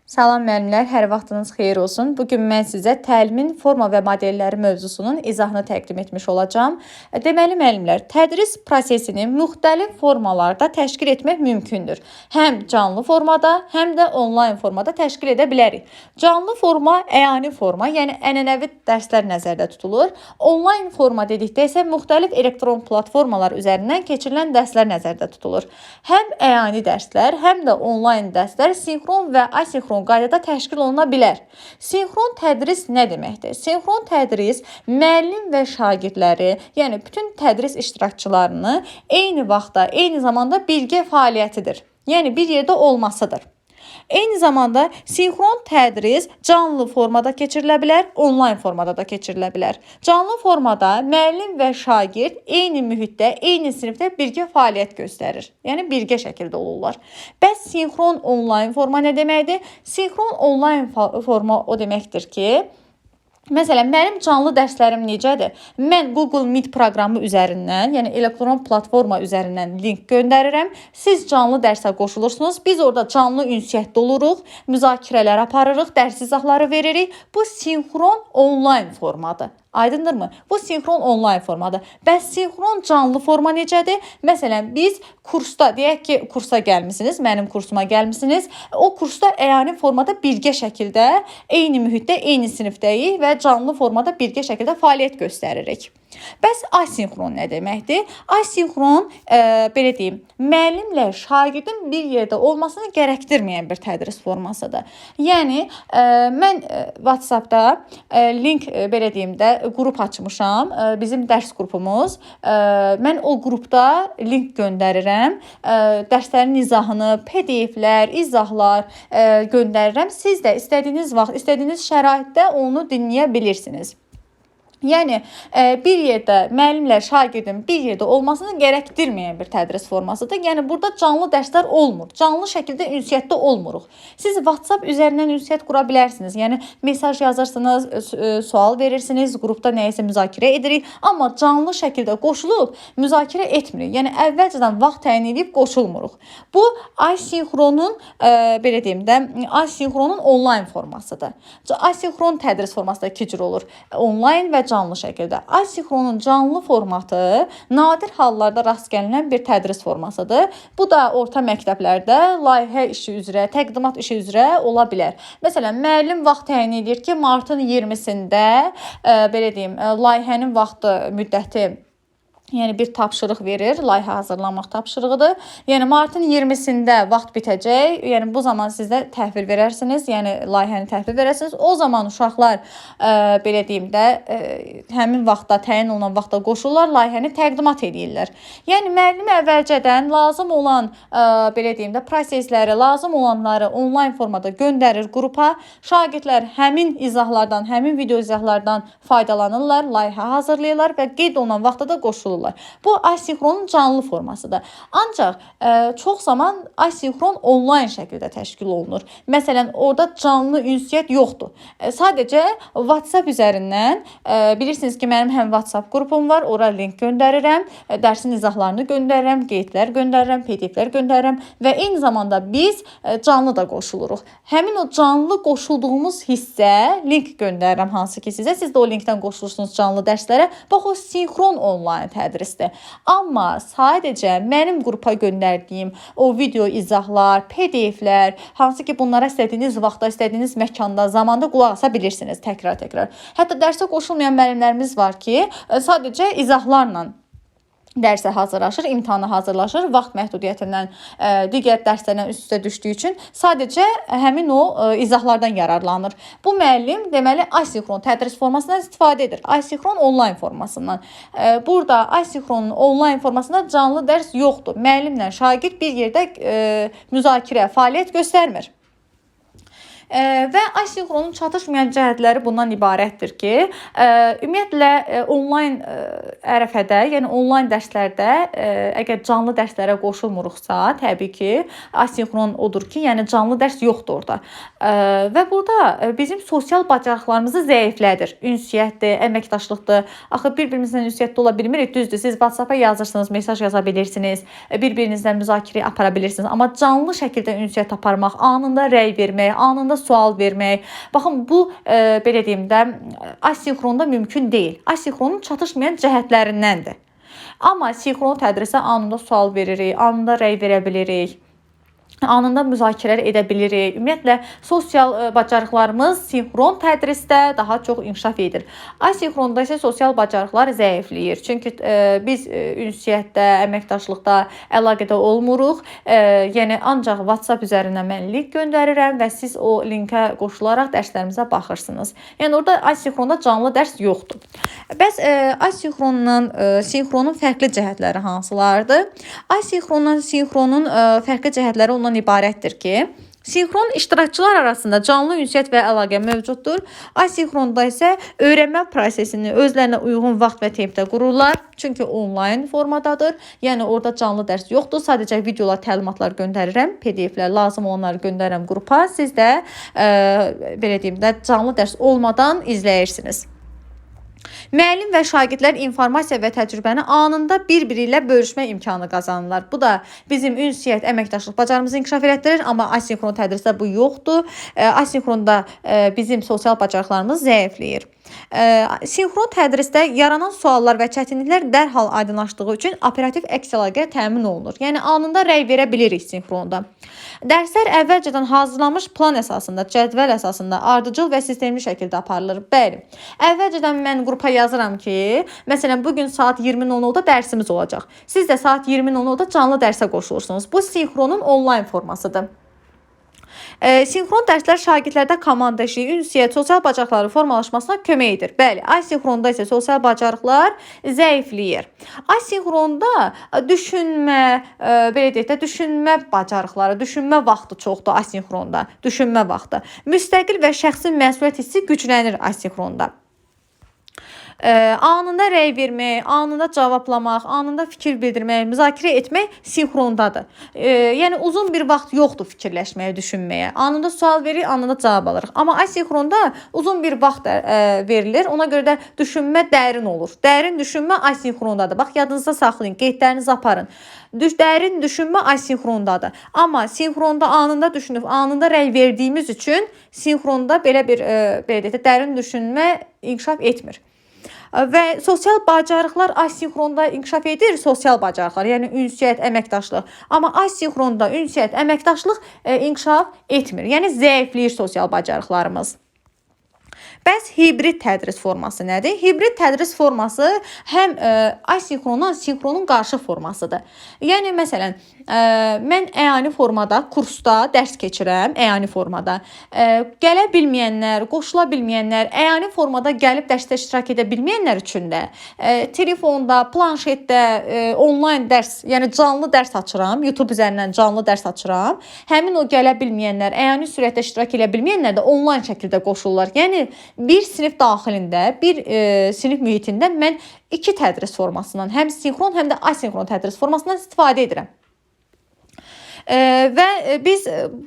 Salam müəllimlər, hər vaxtınız xeyir olsun. Bugün mən sizə təlimin forma və modelləri mövzusunun izahını təqdim etmiş olacağam. Deməli müəllimlər, tədris prosesini müxtəlif formalarda təşkil etmək mümkündür. Həm canlı formada, həm də onlayn formada təşkil edə bilərik. Canlı forma, əyani forma, yəni ənənəvi dərslər nəzərdə tutulur. Onlayn forma dedikdə isə müxtəlif elektron platformalar üzərindən keçirilən dərslər nəzərdə tutulur. Həm əyani dərslər, həm də onlayn dərslər sinxron və asinxron qaydada təşkil oluna bilər. Sinxron tədris nə deməkdir? Sinxron tədris müəllim və şagirdləri, yəni bütün tədris iştirakçılarını eyni vaxtda, eyni zamanda birgə fəaliyyətidir. Yəni bir yerdə olmasıdır. Eyni zamanda sinxron tədris canlı formada keçirilə bilər, onlayn formada da keçirilə bilər. Canlı formada müəllim və şagird eyni mühitdə, eyni sinifdə birgə fəaliyyət göstərir. Yəni birgə şəkildə olurlar. Bəs sinxron onlayn forma nə deməkdir? Sinxron onlayn forma o deməkdir ki, məsələn, mənim canlı dərslərim necədir? Mən Google Meet proqramı üzərindən, yəni elektron platforma üzərindən link göndərirəm. Siz canlı dərsə qoşulursunuz. Biz orada canlı ünsiyyətdə oluruq, müzakirələr aparırıq, dərs izahları veririk. Bu sinxron onlayn formadır. Aydındırmı? Bu sinxron onlayn formadır. Bəs sinxron canlı forma necədir? Məsələn, biz kursda, deyək ki, kursa gəlmisiniz, mənim kursuma gəlmisiniz. O kursda əyani formada birgə şəkildə, eyni mühitdə, eyni sinifdəyik və canlı formada birgə şəkildə fəaliyyət göstəririk. Bəs asinxron nə deməkdir? Asinxron, belə deyim, müəllimlə şagirdin bir yerdə olmasını gərəkdirməyən bir tədris formasıdır. Yəni, mən WhatsApp-da link, belə deyim də, qrup açmışam, bizim dərs qrupumuz. Mən o qrupda link göndərirəm, dərslərin izahını, PDF-lər, izahlar göndərirəm. Siz də istədiyiniz vaxt, istədiyiniz şəraitdə onu dinləyə bilirsiniz. Yəni, bir yerdə müəllimlə şagirdin bir yerdə olmasını gərəkdirməyən bir tədris formasıdır. Yəni, burada canlı dərslər olmur. Canlı şəkildə ünsiyyətdə olmuruq. Siz WhatsApp üzərindən ünsiyyət qura bilərsiniz. Yəni, mesaj yazırsınız, sual verirsiniz, qrupda nəyisə müzakirə edirik. Amma canlı şəkildə qoşulub müzakirə etmirik. Yəni, əvvəlcədən vaxt təyin edib qoşulmuruq. Bu, asinxronun, belə deyim də, asinxronun onlayn formasıdır. Asinxron tədris forması da iki cür olur. Onlayn və canlı şəkildə. Asinxronun canlı formatı nadir hallarda rast gəlinən bir tədris formasıdır. Bu da orta məktəblərdə layihə işi üzrə, təqdimat işi üzrə ola bilər. Məsələn, müəllim vaxt təyin edir ki, martın 20-sində, belə deyim, layihənin vaxtı müddəti, yəni bir tapşırıq verir, layihə hazırlamaq tapşırığıdır. Yəni martın 20-sində vaxt bitəcək. Yəni bu zaman siz də təhvil verərsiniz, yəni layihəni təhvil verərsiniz. O zaman uşaqlar belə deyim də həmin vaxtda, təyin olunan vaxtda qoşulurlar, layihəni təqdimat edirlər. Yəni müəllim əvvəlcədən lazım olan belə deyim də prosesləri, lazım olanları onlayn formada göndərir qrupa. Şagirdlər həmin izahlardan, həmin video izahlardan faydalanırlar, layihə hazırlayırlar və qeyd olunan vaxtda da qoşulurlar. Bu asinxronun canlı formasıdır. Ancaq çox zaman asinxron onlayn şəkildə təşkil olunur. Məsələn, orada canlı ünsiyyət yoxdur. Sadəcə WhatsApp üzərindən, bilirsiniz ki, mənim həm WhatsApp qrupum var, ora link göndərirəm, dərsin izahlarını göndərirəm, qeydlər göndərirəm, PDF-lər göndərirəm və eyni zamanda biz canlı da qoşuluruq. Həmin o canlı qoşulduğumuz hissə link göndərirəm hansı ki sizə. Siz də o linkdən qoşulursunuz canlı dərslərə. Bax, o sinxron onlayn tədrisdir. Amma sadəcə mənim qrupa göndərdiyim o video izahlar, PDF-lər, hansı ki bunlara istədiyiniz vaxtda, istədiyiniz məkanda, zamanda qulaq asa bilirsiniz təkrar-təkrar. Hətta dərsə qoşulmayan müəllimlərimiz var ki, sadəcə izahlarla dərsə hazırlaşır, imtahana hazırlaşır, vaxt məhdudiyyətindən digər dərslərdən üst-üstə düşdüyü üçün sadəcə həmin o izahlardan yararlanır. Bu müəllim deməli asinxron tədris formasından istifadə edir. Asinxron onlayn formasından. Burada asinxronun onlayn formasında canlı dərs yoxdur. Müəllimlə şagird bir yerdə müzakirə, fəaliyyət göstərmir. Və asinxronun çatışmayan cəhətləri bundan ibarətdir ki, ümumiyyətlə onlayn ərəfədə, yəni onlayn dərslərdə əgər canlı dərslərə qoşulmuruqsa, təbii ki, asinxron odur ki, yəni canlı dərs yoxdur orada. Və burada bizim sosial bacarıqlarımızı zəiflədir. Ünsiyyətdir, əməkdaşlıqdır. Axı bir-birimizlə ünsiyyətdə ola bilmirik, düzdür. Siz WhatsApp-a yazırsınız, mesaj yaza bilirsiniz, bir-birinizlə müzakirə apara bilirsiniz. Amma canlı şəkildə ünsiyyət aparmaq, anında rəy vermək, anında sual vermək. Baxın, bu belə deyim də asinxronda mümkün deyil. Asinxronun çatışmayan cəhətlərindəndir. Amma sinxron tədrisə anında sual veririk, anında rəy verə bilirik, anında müzakirələr edə bilirik. Ümumiyyətlə, sosial bacarıqlarımız sinxron tədrisdə daha çox inkişaf edir. Asinxronda isə sosial bacarıqlar zəifləyir. Çünki biz ünsiyyətdə, əməkdaşlıqda əlaqədə olmuruq. Yəni, ancaq WhatsApp üzərindən mən link göndərirəm və siz o linkə qoşularaq dərslərimizə baxırsınız. Yəni, orada asinxronda canlı dərs yoxdur. Bəs sinxronun fərqli cəhətləri hansılardır? Asinxronla sinxronun fərqli cəhətləri ondan ibarətdir ki, sinxron iştirakçılar arasında canlı ünsiyyət və əlaqə mövcuddur. Asinxronda isə öyrənmə prosesini özlərinə uyğun vaxt və tempdə qururlar. Çünki onlayn formadadır. Yəni, orada canlı dərs yoxdur. Sadəcə videolar, təlimatlar göndərirəm. PDF-lər lazım olanları göndərirəm qrupa. Siz də belə deyim də canlı dərs olmadan izləyirsiniz. Müəllim və şagirdlər informasiya və təcrübəni anında bir-biri ilə bölüşmə imkanı qazanırlar. Bu da bizim ünsiyyət, əməkdaşlıq bacarığımızı inkişaf elətdirir, amma asinxron tədrisdə bu yoxdur. Asinxronda bizim sosial bacarıqlarımız zəifləyir. Sinxron tədrisdə yaranan suallar və çətinliklər dərhal aydınlaşdığı üçün operativ əks əlaqə təmin olunur. Yəni, anında rəy verə bilirik sinxronda. Dərslər əvvəlcədən hazırlanmış plan əsasında, cədvəl əsasında ardıcıl və sistemli şəkildə aparılır. Bəli, əvvəlcədən mən qrupa yazıram ki, məsələn, bugün saat 20:00-da dərsimiz olacaq. Siz də saat 20:00-da canlı dərsə qoşulursunuz. Bu sinxronun onlayn formasıdır. Sinxron dərslər şagirdlərdə komanda işi, ünsiyyət, sosial bacarıqları formalaşmasına kömək edir. Bəli, asinxronda isə sosial bacarıqlar zəifləyir. Asinxronda düşünmə, belə deyək də, düşünmə bacarıqları, düşünmə vaxtı çoxdur asinxronda, düşünmə vaxtı. Müstəqil və şəxsi məsuliyyət hissi güclənir asinxronda. Anında rəy vermək, anında cavablamaq, anında fikir bildirmək, müzakirə etmək sinxrondadır. Yəni, uzun bir vaxt yoxdur fikirləşməyə, düşünməyə. Anında sual veririk, anında cavab alırıq. Amma asinxronda uzun bir vaxt verilir. Ona görə də düşünmə dərin olur. Dərin düşünmə asinxrondadır. Bax, yadınızda saxlayın, qeydlərinizi aparın. Dərin düşünmə asinxrondadır. Amma sinxronda anında düşünüb, anında rəy verdiyimiz üçün sinxronda belə deyək də, dərin düşünmə inkişaf etmir. Və sosial bacarıqlar asinxronda inkişaf edir, sosial bacarıqlar, yəni ünsiyyət, əməkdaşlıq. Amma asinxronda ünsiyyət, əməkdaşlıq inkişaf etmir. Yəni, zəifləyir sosial bacarıqlarımız. Bəs hibrid tədris forması nədir? Hibrid tədris forması həm asinxronun, sinxronun qarşı formasıdır. Yəni, məsələn, mən əyani formada, kursda dərs keçirəm, əyani formada. Gələ bilməyənlər, qoşula bilməyənlər, əyani formada gəlib dərsdə iştirak edə bilməyənlər üçün də telefonda, planşetdə onlayn dərs, yəni canlı dərs açıram, YouTube üzərindən canlı dərs açıram. Həmin o gələ bilməyənlər, əyani sürətdə iştirak edə bilməyənlər də onlayn şəkildə qoşulurlar. Yəni, bir sinif daxilində, bir sinif mühitində mən iki tədris formasından, həm sinxron, həm də asinxron tədris formasından istifadə edirəm. Və biz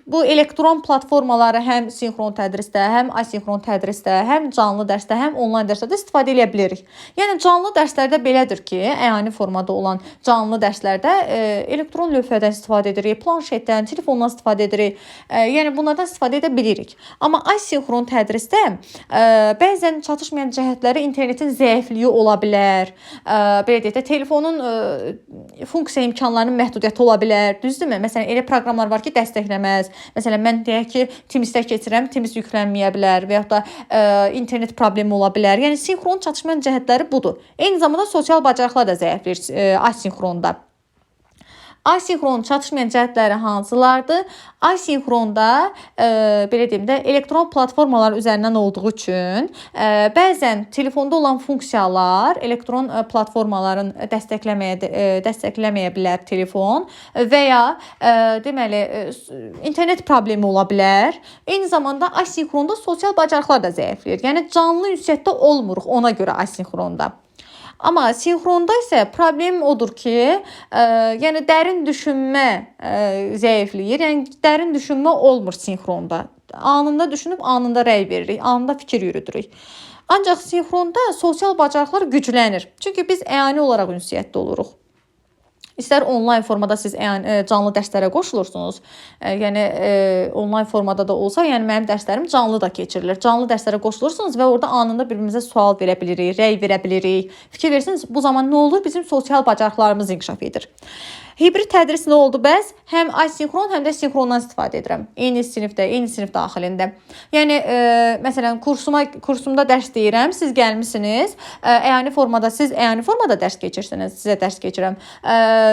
bu elektron platformaları həm sinxron tədrisdə, həm asinxron tədrisdə, həm canlı dərsdə, həm onlayn dərsdə istifadə edə bilirik. Yəni, canlı dərslərdə belədir ki, əyani formada olan canlı dərslərdə elektron lövhədən istifadə edirik, planşetdən, telefondan istifadə edirik. Yəni, bunlardan istifadə edə bilirik. Amma asinxron tədrisdə bəzən çatışmayan cəhətləri internetin zəifliyi ola bilər. Belə deyək də, telefonun funksiya imkanlarının məhdudiyyəti ola bilər. Düzdürmü? Məsələn, elə proqramlar var ki, dəstəkləməz. Məsələn, mən deyək ki, Teams-də keçirəm, Teams yüklənməyə bilər və yaxud da internet problemi ola bilər. Yəni, sinxron çatışmayan cəhətləri budur. Eyni zamanda sosial bacarıqlar da zəifləyir asinxronda. Asinxron çatışmayan cəhətləri hansılardır? Asinxronda belə deyim də, elektron platformalar üzərindən olduğu üçün bəzən telefonda olan funksiyalar elektron platformaların dəstəkləməyə bilər telefon və ya deməli internet problemi ola bilər. Eyni zamanda asinxronda sosial bacarıqlar da zəifləyir. Yəni, canlı ünsiyyətdə olmuruq ona görə asinxronda. Amma sinxronda isə problem odur ki, yəni dərin düşünmə zəifləyir. Yəni, dərin düşünmə olmur sinxronda. Anında düşünüb, anında rəy veririk, anında fikir yürüdürük. Ancaq sinxronda sosial bacarıqlar güclənir. Çünki biz əyani olaraq ünsiyyətdə oluruq. İstər onlayn formada siz canlı dərslərə qoşulursunuz. Yəni onlayn formada da olsa, yəni mənim dərslərim canlı da keçirilir. Canlı dərslərə qoşulursunuz və orada anında bir-birimizə sual verə bilirik, rəy verə bilirik. Fikir verirsiniz, bu zaman nə olur? Bizim sosial bacarıqlarımız inkişaf edir. Hibrid tədris nə oldu bəs? Həm asinxron, həm də sinxrondan istifadə edirəm. Eyni sinif daxilində. Yəni məsələn kursumda dərs deyirəm, siz gəlmisiniz, əyani formada dərs keçirsiniz, sizə dərs keçirəm.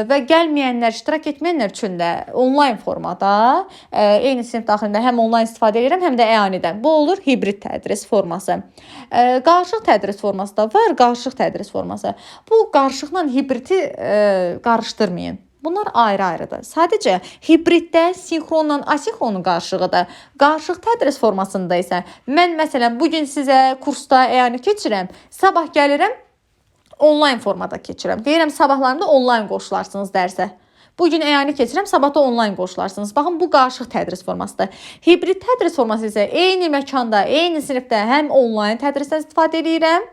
Və gəlməyənlər, iştirak etməyənlər üçün də onlayn formada, eyni sinif daxilində həm onlayn istifadə edirəm, həm də əyanidən. Bu olur hibrid tədris forması. Qarışıq tədris forması da var, qarışıq tədris forması. Bu qarışıqla hibridi qarışdırmayın. Bunlar ayrı-ayrıdır. Sadəcə hibriddə sinxronla asinxronun qarışığıdır. Qarışıq tədris formasında isə mən məsələn bu gün sizə kursda əyani keçirəm, sabah gəlirəm onlayn formada keçirəm. Deyirəm sabahlarında onlayn qoşularsınız dərsə. Bugün əyani keçirəm, sabah da onlayn qoşularsınız. Baxın, bu qarışıq tədris formasıdır. Hibrid tədris forması isə eyni məkanda, eyni sinifdə həm onlayn tədrisdən istifadə edirəm.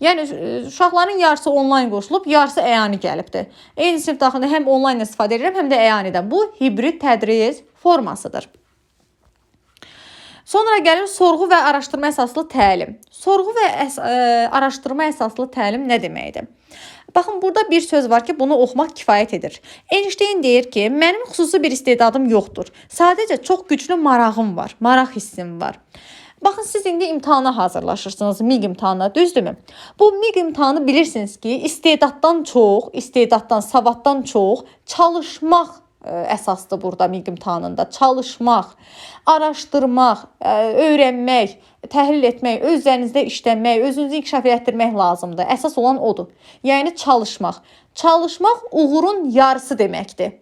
Yəni uşaqların yarısı onlayn qoşulub, yarısı əyani gəlibdir. Eyni sinif daxilində həm onlayn istifadə edirəm, həm də əyanidən. Bu hibrid tədris formasıdır. Sonra gəlir sorğu və araşdırma əsaslı təlim. Sorğu və araşdırma əsaslı təlim nə deməkdir? Baxın, burada bir söz var ki, bunu oxumaq kifayət edir. Einstein deyir ki, mənim xüsusi bir istedadım yoxdur. Sadəcə çox güclü marağım var, maraq hissim var. Baxın, siz indi imtahana hazırlaşırsınız, MİQ imtahanına, düzdürmü? Bu MİQ imtahanı bilirsiniz ki, istedaddan, savaddan çox çalışmaq əsasdır burada MİQ imtahanında. Çalışmaq, araşdırmaq, öyrənmək, təhlil etmək, öz üzərinizdə işləmək, özünüzü inkişaf etdirmək lazımdır. Əsas olan odur. Yəni çalışmaq. Çalışmaq uğurun yarısı deməkdir.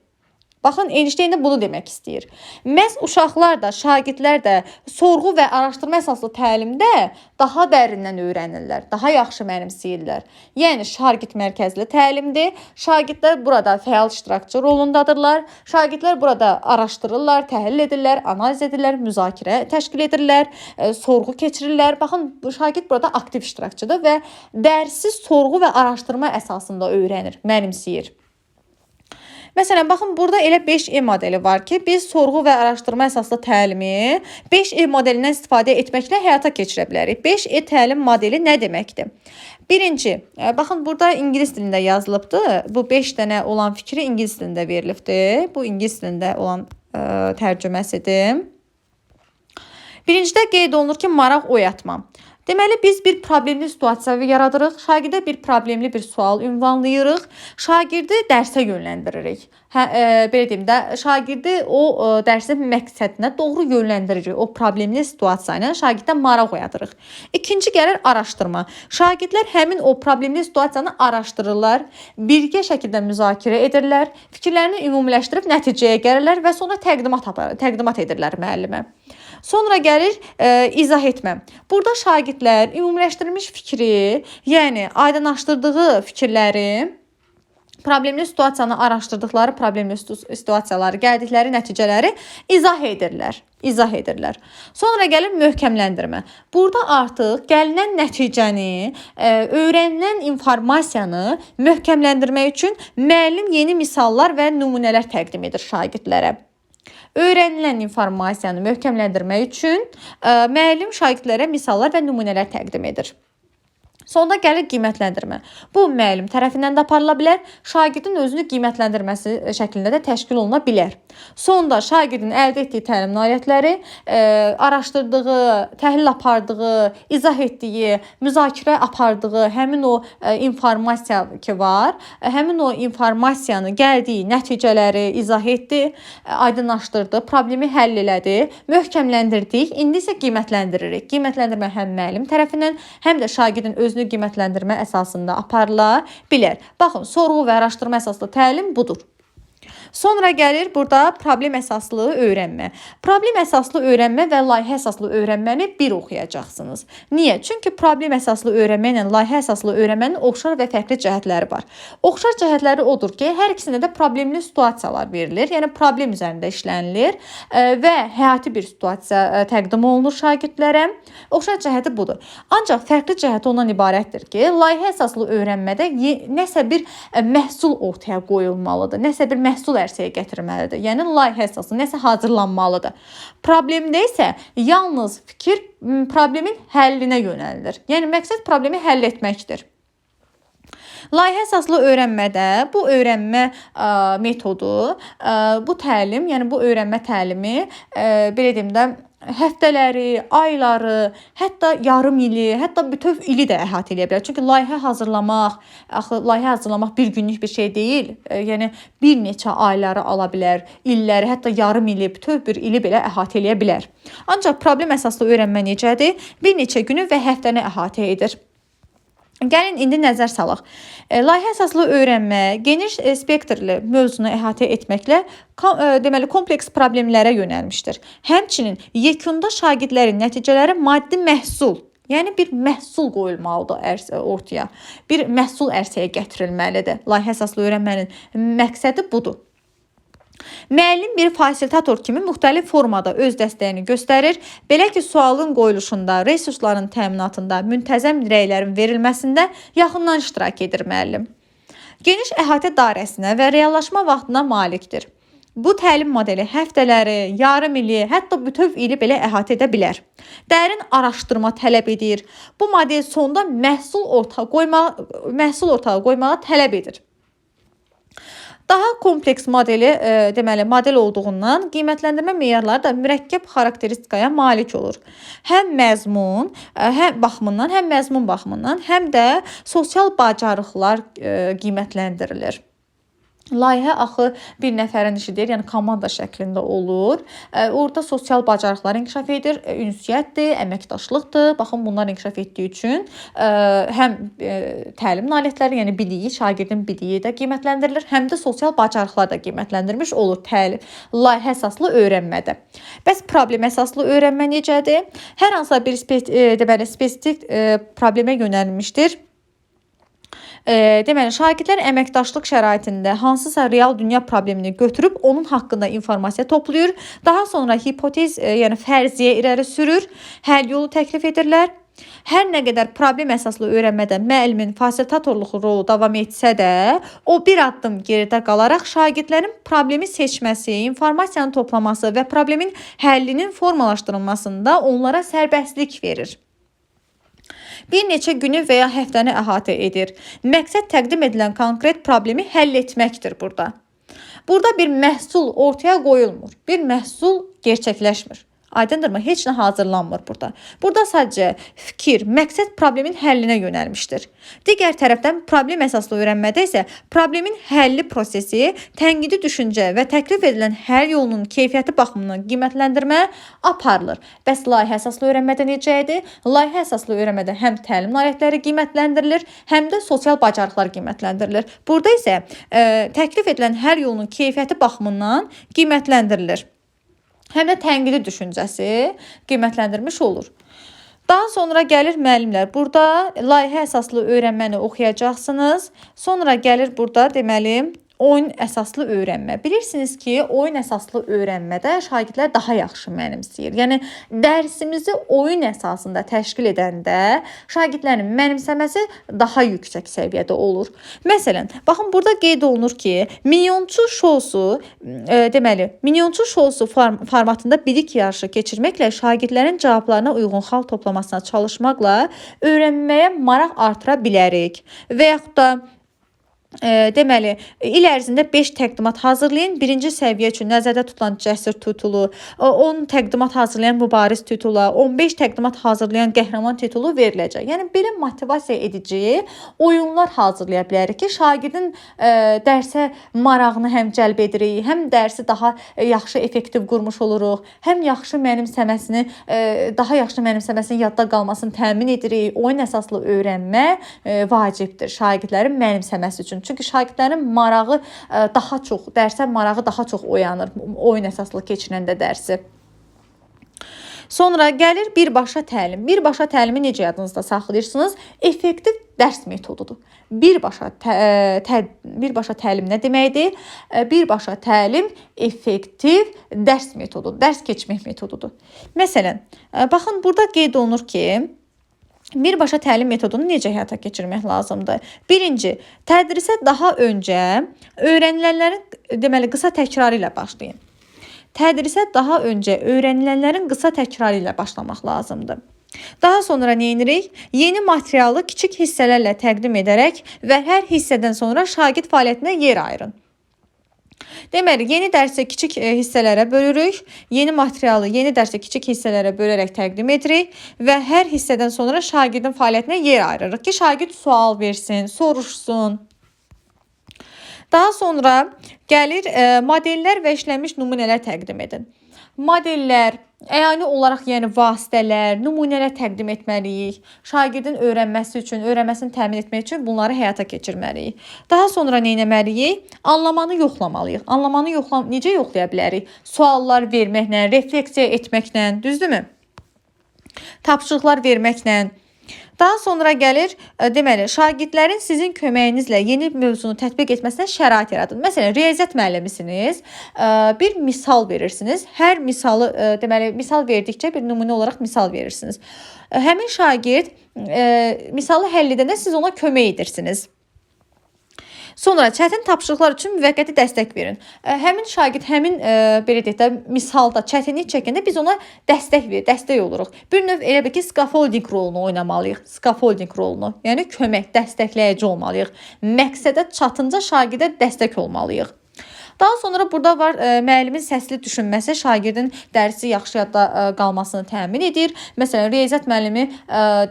Baxın, Einstein də bunu demək istəyir. Məhz uşaqlar da, şagirdlər də sorğu və araşdırma əsaslı təlimdə daha dərindən öyrənirlər, daha yaxşı mənimsəyirlər. Yəni şagird mərkəzli təlimdir. Şagirdlər burada fəal iştirakçı rolundadırlar. Şagirdlər burada araşdırırlar, təhlil edirlər, analiz edirlər, müzakirə təşkil edirlər, sorğu keçirirlər. Baxın, şagird burada aktiv iştirakçıdır və dərsi sorğu və araşdırma əsasında öyrənir, mənimsəyir. Məsələn, baxın, burada elə 5E modeli var ki, biz sorğu və araşdırma əsaslı təlimi 5E modelindən istifadə etməklə həyata keçirə bilərik. 5E təlim modeli nə deməkdir? Birinci, baxın, burada ingilis dilində yazılıbdır. Bu 5 dənə olan fikri ingilis dilində verilibdir. Bu ingilis dilində olan tərcüməsidir. Birincidə qeyd olunur ki, maraq oyatma. Deməli, biz bir problemli situasiya yaradırıq, şagirdə bir problemli bir sual ünvanlayırıq, şagirdi dərsə yönləndiririk. Belə deyim də, şagirdi o dərsin məqsədinə doğru yönləndiririk. O problemli situasiya ilə şagirdə maraq oyadırıq. İkinci gəlir araşdırma. Şagirdlər həmin o problemli situasiyanı araşdırırlar, birgə şəkildə müzakirə edirlər, fikirlərini ümumiləşdirib nəticəyə gəlirlər və sonra təqdimat edirlər müəllimə. Sonra gəlir izah etmə. Burada şagirdlər ümumiləşdirilmiş fikri, yəni aydınlaşdırdığı fikirləri, problemli situasiyanı araşdırdıqları problemli situasiyaları, gəldikləri nəticələri izah edirlər. Sonra gəlir möhkəmləndirmə. Burada artıq gəlinən nəticəni, öyrənilən informasiyanı möhkəmləndirmək üçün müəllim yeni misallar və nümunələr təqdim edir şagirdlərə. Öyrənilən informasiyanı möhkəmləndirmək üçün müəllim şagirdlərə misallar və nümunələr təqdim edir. Sonda gəlir qiymətləndirmə. Bu müəllim tərəfindən də aparıla bilər, şagirdin özünü qiymətləndirməsi şəklində də təşkil oluna bilər. Sonda şagirdin əldə etdiyi təlim nailiyyətləri, araşdırdığı, təhlil apardığı, izah etdiyi, müzakirə apardığı həmin o informasiya ki var, həmin o informasiyanı gəldiyi nəticələri izah etdi, aydınlaşdırdı, problemi həll elədi, möhkəmləndirdik, indi isə qiymətləndiririk. Qiymətləndirmə həm müəllim tərəfindən, həm də şagirdin özünü qiymətləndirmə əsasında aparıla bilər. Baxın, sorğu və araşdırma əsaslı təlim budur. Sonra gəlir burada problem əsaslı öyrənmə. Problem əsaslı öyrənmə və layihə əsaslı öyrənməni bir oxuyacaqsınız. Niyə? Çünki problem əsaslı öyrənmə ilə layihə əsaslı öyrənmənin oxşar və fərqli cəhətləri var. Oxşar cəhətləri odur ki, hər ikisində də problemli situasiyalar verilir. Yəni problem üzərində işlənilir və həyati bir situasiya təqdim olunur şagirdlərə. Oxşar cəhəti budur. Ancaq fərqli cəhəti ondan ibarətdir ki, layihə əsaslı öyrənmədə nəsə bir məhsul ortaya qoyulmalıdır. Nəsə bir məhsul ərsəyə gətirilməlidir. Yəni layihə əsaslı nəsə hazırlanmalıdır. Problemdə isə yalnız fikir problemin həllinə yönəlilir. Yəni məqsəd problemi həll etməkdir. Layihə əsaslı öyrənmədə bu öyrənmə metodu, bu təlim, yəni bu öyrənmə təlimi belə deyim də həftələri, ayları, hətta yarım ili, hətta bütöv ili də əhatə edə bilər. Çünki layihə hazırlamaq bir günlük bir şey deyil. Yəni bir neçə ayları ala bilər, illəri, hətta yarım ili, bütöv bir ili belə əhatə edə bilər. Ancaq problem əsaslı öyrənmə necədir? Bir neçə günü və həftəni əhatə edir. Gəlin indi nəzər salaq. Layihə əsaslı öyrənmə geniş spektrli mövzunu əhatə etməklə deməli kompleks problemlərə yönəlmişdir. Həmçinin yekunda şagirdlərin nəticələri maddi məhsul, yəni bir məhsul qoyulmalıdır ortaya. Bir məhsul ərsəyə gətirilməlidir. Layihə əsaslı öyrənmənin məqsədi budur. Müəllim bir fasilitator kimi müxtəlif formada öz dəstəyini göstərir. Belə ki, sualın qoyuluşunda, resursların təminatında, müntəzəm rəylərin verilməsində yaxından iştirak edir müəllim. Geniş əhatə dairəsinə və reallaşma vaxtına malikdir. Bu təlim modeli həftələri, yarım ili, hətta bütöv ili belə əhatə edə bilər. Dərin araşdırma tələb edir. Bu model sonda məhsul ortaya qoymağı tələb edir. Daha kompleks modeli, deməli, model olduğundan qiymətləndirmə meyarları da mürəkkəb xarakteristikaya malik olur. Həm məzmun baxımından, həm də sosial bacarıqlar qiymətləndirilir. Layihə axı bir nəfərin işidir, yəni komanda şəklində olur. Orada sosial bacarıqlar inkişaf edir, ünsiyyətdir, əməkdaşlıqdır. Baxın, bunlar inkişaf etdiyi üçün həm təlim nailiyyətləri, yəni biliyi, şagirdin biliyi də qiymətləndirilir, həm də sosial bacarıqlar da qiymətləndirilmiş olur layihə əsaslı öyrənmədə. Bəs problem əsaslı öyrənmə necədir? Hər hansısa bir spesifik problemə yönəlmişdir. Deməli, şagirdlər əməkdaşlıq şəraitində hansısa real dünya problemini götürüb onun haqqında informasiya toplayır. Daha sonra hipotez, yəni fərziyyə irəli sürür, həll yolu təklif edirlər. Hər nə qədər problem əsaslı öyrənmədə müəllimin fasilitatorluğu rolu davam etsə də, o bir addım geridə qalaraq şagirdlərin problemi seçməsi, informasiyanı toplaması və problemin həllinin formalaşdırılmasında onlara sərbəstlik verir. Bir neçə günü və ya həftəni əhatə edir. Məqsəd təqdim edilən konkret problemi həll etməkdir burada. Burada bir məhsul ortaya qoyulmur. Bir məhsul gerçəkləşmir. Aydındırmı? Heç nə hazırlanmır burada. Burada sadəcə fikir, məqsəd problemin həllinə yönəlmişdir. Digər tərəfdən problem əsaslı öyrənmədə isə problemin həlli prosesi, tənqidi düşüncə və təklif edilən həll yolunun keyfiyyəti baxımından qiymətləndirmə aparılır. Bəs layihə əsaslı öyrənmədə necə idi? Layihə əsaslı öyrənmədə həm təlim nailiyyətləri qiymətləndirilir, həm də sosial bacarıqlar qiymətləndirilir. Burada isə təklif edilən həll yolunun keyfiyyəti baxımından qiymətləndirilir. Həm də tənqidi düşüncəsi qiymətləndirilmiş olur. Daha sonra gəlir müəllimlər. Burada layihə əsaslı öyrənməni oxuyacaqsınız. Sonra gəlir burada deməli oyun əsaslı öyrənmə. Bilirsiniz ki, oyun əsaslı öyrənmədə şagirdlər daha yaxşı mənimsəyir. Yəni dərsimizi oyun əsasında təşkil edəndə şagirdlərin mənimsəməsi daha yüksək səviyyədə olur. Məsələn, baxın burada qeyd olunur ki, milyonçu şousu formatında bilik yarışı keçirməklə şagirdlərin cavablarına uyğun xal toplamasına çalışmaqla öyrənməyə maraq artıra bilərik. Və yaxud da deməli, il ərzində 5 təqdimat hazırlayın. Birinci səviyyə üçün nəzərdə tutulan cəsur titulu, 10 təqdimat hazırlayan mübariz titula, 15 təqdimat hazırlayan qəhrəman titulu veriləcək. Yəni, belə motivasiya edici oyunlar hazırlaya bilərik ki, şagirdin dərsə marağını həm cəlb edirik, həm dərsi daha yaxşı, effektiv qurmuş oluruq, həm daha yaxşı mənimsəməsinin yadda qalmasını təmin edirik. Oyun əsaslı öyrənmə vacibdir şagirdlərin mənimsəməsi üçün. Çünki şagirdlərin marağı daha çox, dərsə marağı daha çox oyanır oyun əsaslı keçirəndə dərsi. Sonra gəlir birbaşa təlim. Birbaşa təlimi necə yadınızda saxlayırsınız? Effektiv dərs metodudur. Birbaşa təlim nə deməkdir? Birbaşa təlim effektiv dərs metodudur, dərs keçmək metodudur. Məsələn, baxın burada qeyd olunur ki, birbaşa təlim metodunu necə həyata keçirmək lazımdır? Birinci, tədrisə daha öncə öyrənilənlərin qısa təkrarı ilə başlayın. Tədrisə daha öncə öyrənilənlərin qısa təkrarı ilə başlamaq lazımdır. Daha sonra nə edirik? Yeni materialı kiçik hissələrlə təqdim edərək və hər hissədən sonra şagird fəaliyyətinə yer ayırın. Deməli, yeni dərsi kiçik hissələrə bölürük, yeni materialı yeni dərsi kiçik hissələrə bölərək təqdim edirik və hər hissədən sonra şagirdin fəaliyyətinə yer ayırırıq ki, şagird sual versin, soruşsun. Daha sonra gəlir modellər və işlənmiş nümunələr təqdim edin. Modellər, əyani olaraq yəni vasitələr, nümunələr təqdim etməliyik. Şagirdin öyrənməsi üçün, öyrənməsini təmin etmək üçün bunları həyata keçirməliyik. Daha sonra nə etməliyik? Anlamanı yoxlamalıyıq. Anlamanı necə yoxlaya bilərik? Suallar verməklə, refleksiya etməklə, düzdürmü? Tapşırıqlar verməklə. Daha sonra gəlir, deməli, şagirdlərin sizin köməyinizlə yeni mövzunu tətbiq etməsinə şərait yaradın. Məsələn, riyaziyyat müəllimisiniz, bir misal verirsiniz. Hər misalı, deməli, misal verdikcə bir nümunə olaraq misal verirsiniz. Həmin şagird misalı həll edəndə siz ona kömək edirsiniz. Sonra çətin tapşırıqlar üçün müvəqqəti dəstək verin. Həmin şagird, belə deyək də, misalda çətinlik çəkəndə biz ona dəstək oluruq. Bir növ elə bir ki, scaffolding rolunu oynamalıyıq. Scaffolding rolunu, yəni kömək, dəstəkləyici olmalıyıq. Məqsədə çatınca şagirdə dəstək olmalıyıq. Daha sonra burada var müəllimin səsli düşünməsi şagirdin dərsi yaxşı yadda qalmasını təmin edir. Məsələn, riyaziyyat müəllimi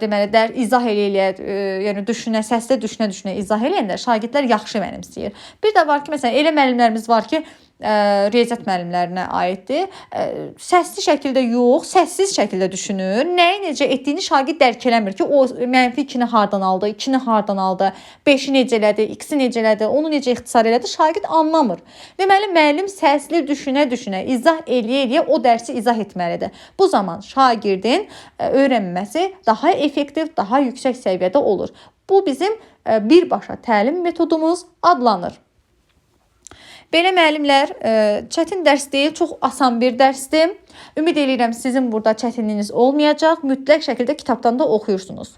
deməli izah eləyir, yəni səsli düşünə izah eləyəndə şagirdlər yaxşı mənimsəyir. Bir də var ki, məsələn, elə müəllimlərimiz var ki, riyaziyyat müəllimlərinə aiddir. Səsli şəkildə yox, səssiz şəkildə düşünür. Nəyi necə etdiyini şagird dərk eləmir ki, o mənfi 2-ni hardan aldı, 2-ni hardan aldı, 5-i necə elədi, x-i necə elədi, onu necə ixtisar elədi, şagird anlamır. Deməli, müəllim səsli düşünə, izah eləyə o dərsi izah etməlidir. Bu zaman şagirdin öyrənməsi daha effektiv, daha yüksək səviyyədə olur. Bu bizim birbaşa təlim metodumuz adlanır. Belə müəllimlər, çətin dərs deyil, çox asan bir dərsdir. Ümid edirəm sizin burada çətinliyiniz olmayacaq. Mütləq şəkildə kitabdan da oxuyursunuz.